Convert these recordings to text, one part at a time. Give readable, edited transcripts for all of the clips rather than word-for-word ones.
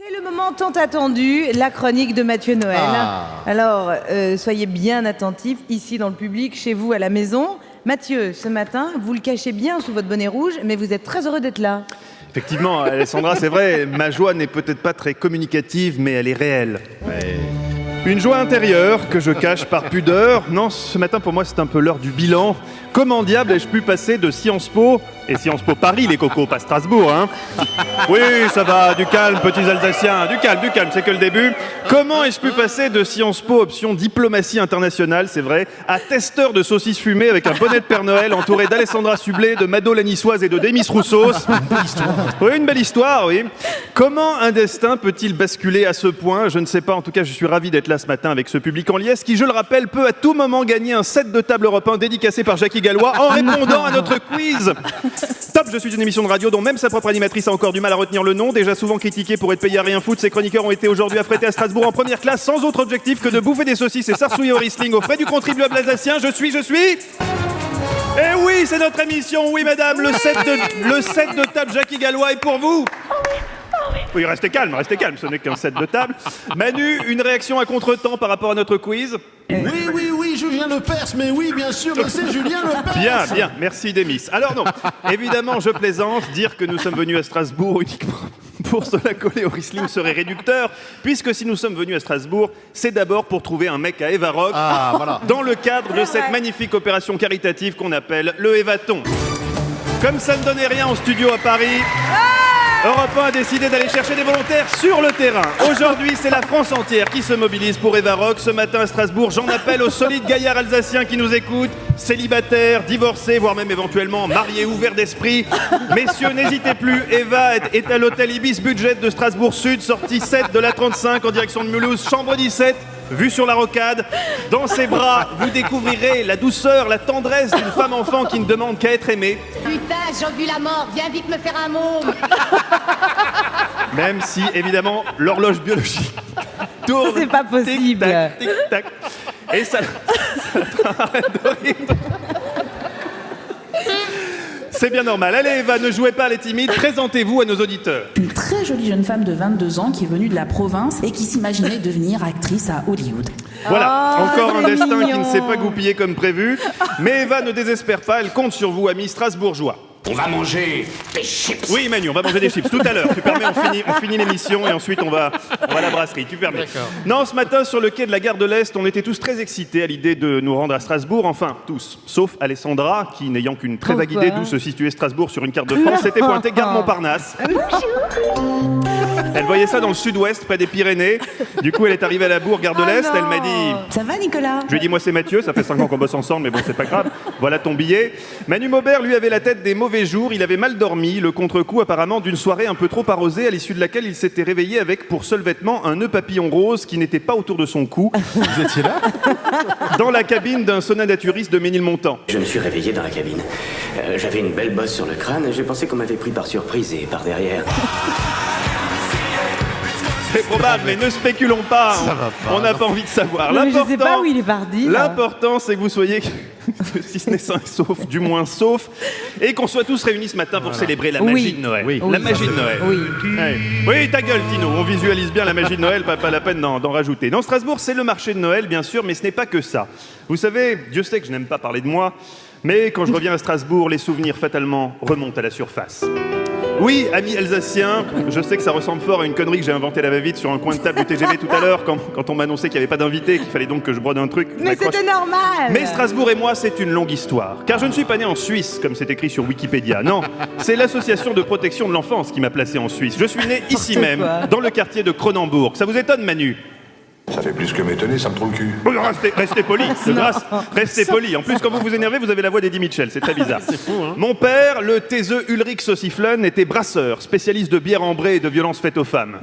C'est le moment tant attendu, la chronique de Mathieu Noël. Alors, soyez bien attentifs, ici dans le public, chez vous, à la maison. Mathieu, ce matin, vous le cachez bien sous votre bonnet rouge, mais vous êtes très heureux d'être là. Effectivement, Alessandra, c'est vrai, ma joie n'est peut-être pas très communicative, mais elle est réelle. Ouais. Une joie intérieure que je cache par pudeur. Non, ce matin, pour moi, c'est un peu l'heure du bilan. Comment diable ai-je pu passer de Sciences Po, et Sciences Po Paris, les cocos, pas Strasbourg, hein? Oui, ça va, du calme, petits Alsaciens, du calme, c'est que le début. Comment ai-je pu passer de Sciences Po, option diplomatie internationale, c'est vrai, à testeur de saucisses fumées avec un bonnet de Père Noël entouré d'Alessandra Sublet, de Mado la Niçoise et de Demis Roussos. Oui, une belle histoire, oui. Comment un destin peut-il basculer à ce point? Je ne sais pas, en tout cas, je suis ravi d'être là ce matin avec ce public en liesse qui, je le rappelle, peut à tout moment gagner un set de table européen dédicacé par Jackie Gallois en répondant à notre quiz. Top, je suis une émission de radio dont même sa propre animatrice a encore du mal à retenir le nom. Déjà souvent critiquée pour être payée à rien foutre, ses chroniqueurs ont été aujourd'hui affrétés à Strasbourg en première classe sans autre objectif que de bouffer des saucisses et s'arsouiller au Riesling aux frais du contribuable alsacien. Je suis... Eh oui, c'est notre émission, oui madame, le set de table Jackie Gallois est pour vous. Oui, restez calme, ce n'est qu'un set de table. Manu, une réaction à contre-temps par rapport à notre quiz? Oui, Julien Lepers, mais oui, bien sûr, mais c'est Julien Lepers. Bien, merci Demis. Alors non, évidemment, je plaisante, dire que nous sommes venus à Strasbourg uniquement pour se la coller au Riesling serait réducteur, puisque si nous sommes venus à Strasbourg, c'est d'abord pour trouver un mec à Eva Rock, dans le cadre de cette magnifique opération caritative qu'on appelle le Evaton. Comme ça ne donnait rien en studio à Paris, Europe 1 a décidé d'aller chercher des volontaires sur le terrain. Aujourd'hui, c'est la France entière qui se mobilise pour Eva Rock. Ce matin à Strasbourg, j'en appelle aux solides gaillards alsaciens qui nous écoutent, célibataires, divorcés, voire même éventuellement mariés, ouverts d'esprit. Messieurs, n'hésitez plus, Eva est à l'hôtel Ibis Budget de Strasbourg Sud, sortie 7 de l'A35 en direction de Mulhouse, chambre 17. Vue sur la rocade, dans ses bras, vous découvrirez la douceur, la tendresse d'une femme-enfant qui ne demande qu'à être aimée. Putain, j'ai vu la mort, viens vite me faire un môme. Même si, évidemment, l'horloge biologique tourne. C'est pas possible. Tic-tac, tic-tac. Et ça arrête de rire. C'est bien normal. Allez, Eva, ne jouez pas les timides. Présentez-vous à nos auditeurs. Une très jolie jeune femme de 22 ans qui est venue de la province et qui s'imaginait devenir actrice à Hollywood. Voilà, encore un c'est destin mignon. qui ne s'est pas goupillé comme prévu. Mais Eva ne désespère pas, elle compte sur vous, amis strasbourgeois. On va manger des chips. Oui, Manu, on va manger des chips tout à l'heure. Tu permets, on finit l'émission et ensuite on va à la brasserie. Tu permets. D'accord. Non, ce matin, sur le quai de la gare de l'Est, on était tous très excités à l'idée de nous rendre à Strasbourg. Enfin, tous. Sauf Alessandra, qui, n'ayant qu'une très vague idée d'où se situait Strasbourg sur une carte de France, s'était pointée gare Montparnasse. Elle voyait ça dans le sud-ouest, près des Pyrénées. Du coup, elle est arrivée à la bourg, gare de l'Est. Elle m'a dit... Ça va, Nicolas? Je lui ai dit, moi c'est Mathieu, ça fait 5 ans qu'on bosse ensemble, mais bon, c'est pas grave. Voilà ton billet. Manu Maubert, lui, avait la tête des mauvais jours. Il avait mal dormi, le contre-coup apparemment d'une soirée un peu trop arrosée, à l'issue de laquelle il s'était réveillé avec pour seul vêtement un nœud papillon rose qui n'était pas autour de son cou. Vous étiez là? Dans la cabine d'un sonaturiste de Ménilmontant. Je me suis réveillé dans la cabine. J'avais une belle bosse sur le crâne et j'ai pensé qu'on m'avait pris par surprise et par derrière. C'est probable, mais ne spéculons pas. Ça va pas, On n'a pas envie de savoir. Mais je sais pas où il est parti. là. L'important, c'est que vous soyez, si ce n'est sain et sauf, du moins sauf, et qu'on soit tous réunis ce matin pour célébrer la magie de Noël. Oui. La magie de Noël. Oui. Ouais. Oui, ta gueule, Tino. On visualise bien la magie de Noël, pas la peine d'en rajouter. Dans Strasbourg, c'est le marché de Noël, bien sûr, mais ce n'est pas que ça. Vous savez, Dieu sait que je n'aime pas parler de moi, mais quand je reviens à Strasbourg, les souvenirs fatalement remontent à la surface. Oui, amis alsaciens, je sais que ça ressemble fort à une connerie que j'ai inventée à la va-vite sur un coin de table du TGV tout à l'heure, quand on m'annonçait qu'il n'y avait pas d'invité, qu'il fallait donc que je brode un truc. Mais c'était normal. Mais Strasbourg et moi, c'est une longue histoire. Car je ne suis pas né en Suisse, comme c'est écrit sur Wikipédia. Non, c'est l'association de protection de l'enfance qui m'a placé en Suisse. Je suis né ici même, dans le quartier de Cronenbourg. Ça vous étonne, Manu? Ça fait plus que m'étonner, ça me trouve le cul. Oh, restez poli, de grâce, restez poli. En plus, quand vous vous énervez, vous avez la voix d'Eddie Mitchell, c'est très bizarre. C'est fou, hein? Mon père, le taiseux Ulrich Sauciflun, était brasseur, spécialiste de bière ambrée et de violences faites aux femmes.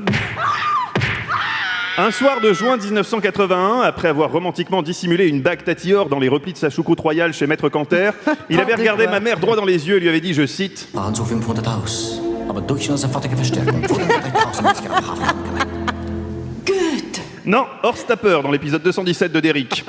Un soir de juin 1981, après avoir romantiquement dissimulé une bague tatillore dans les replis de sa choucroute royale chez Maître Canter, il avait regardé ma mère droit dans les yeux et lui avait dit, je cite, Waren so 500 Haus, aber durch eine sofortige Verstärkung wurde 3000 Hafen. Goethe. Non, Horst Tapper dans l'épisode 217 de Derrick.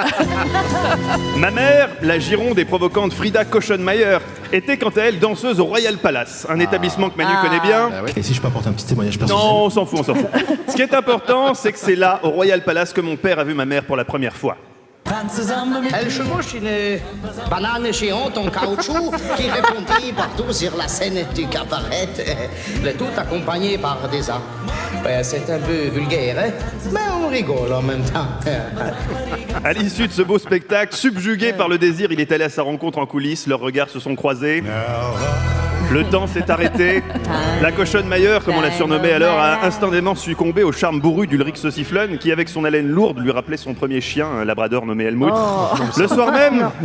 Ma mère, la Gironde et provocante Frida Koschenmayer, était quant à elle danseuse au Royal Palace, un établissement que Manu connaît bien. Et si je peux apporter un petit témoignage personnel? Non, on s'en fout, on s'en fout. Ce qui est important, c'est que c'est là, au Royal Palace, que mon père a vu ma mère pour la première fois. Elle chevauche une banane géante en caoutchouc qui répondit partout sur la scène du cabaret. Le tout accompagné par des arts. Ouais, c'est un peu vulgaire, hein, mais on rigole en même temps. À l'issue de ce beau spectacle, subjugué par le désir, il est allé à sa rencontre en coulisses. Leurs regards se sont croisés. Le temps s'est arrêté. La Koschenmayer, comme on l'a surnommée alors, a instantanément succombé au charme bourru d'Ulrich Sauciflun, qui, avec son haleine lourde, lui rappelait son premier chien, un labrador nommé Helmut. Le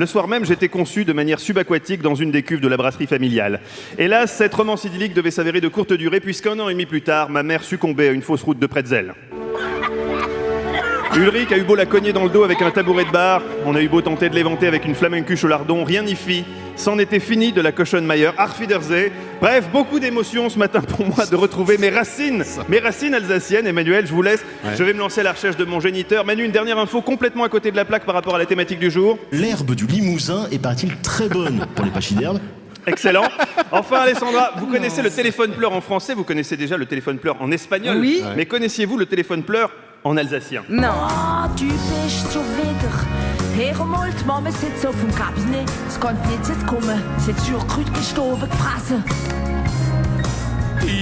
soir même, j'étais conçu de manière subaquatique dans une des cuves de la brasserie familiale. Hélas, cette romance idyllique devait s'avérer de courte durée, puisqu'un an et demi plus tard, ma mère succombait à une fausse route de pretzel. Ulrich a eu beau la cogner dans le dos avec un tabouret de bar, on a eu beau tenter de l'éventer avec une flamencuche au lardon, rien n'y fit. C'en était fini de la Koschenmayer, Auf Wiedersehen. Bref, beaucoup d'émotions ce matin pour moi de retrouver mes racines alsaciennes. Emmanuel, je vous laisse, je vais me lancer à la recherche de mon géniteur. Manu, une dernière info complètement à côté de la plaque par rapport à la thématique du jour. L'herbe du Limousin est, paraît-il, très bonne pour les pachydermes. Excellent. Enfin, Alessandra, vous connaissez le téléphone pleur en français, vous connaissez déjà le téléphone pleur en espagnol. Oui. Mais connaissiez-vous le téléphone pleur en alsacien? Non. Ah, du bist schon wieder. Hermalt, Mama sitzt auf dem Kabinett. Es kann nicht jetzt kommen. C'est Schürkrüt gestorben, gefressen.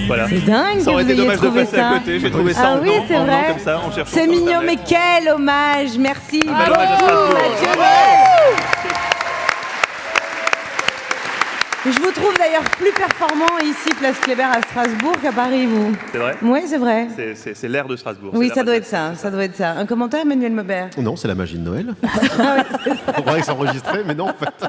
Voilà. C'est dingue Ça aurait que été vous ayez dommage de trouvé passer ça. à côté. J'ai trouvé ça Ah en oui, blanc, c'est vrai. comme ça, en cherchant C'est sur mignon, Internet. mais quel hommage. Merci. Bel hommage à Strasbourg. Mathieu Noël. Je vous trouve d'ailleurs plus performant ici, Place Kléber à Strasbourg, qu'à Paris, vous. C'est vrai? Oui, c'est vrai. C'est l'air de Strasbourg. Oui, c'est ça la doit radio. être ça, ça doit être ça. Un commentaire, Emmanuel Maubert? Non, c'est la magie de Noël. On croyait que ça enregistrait, mais non, en fait.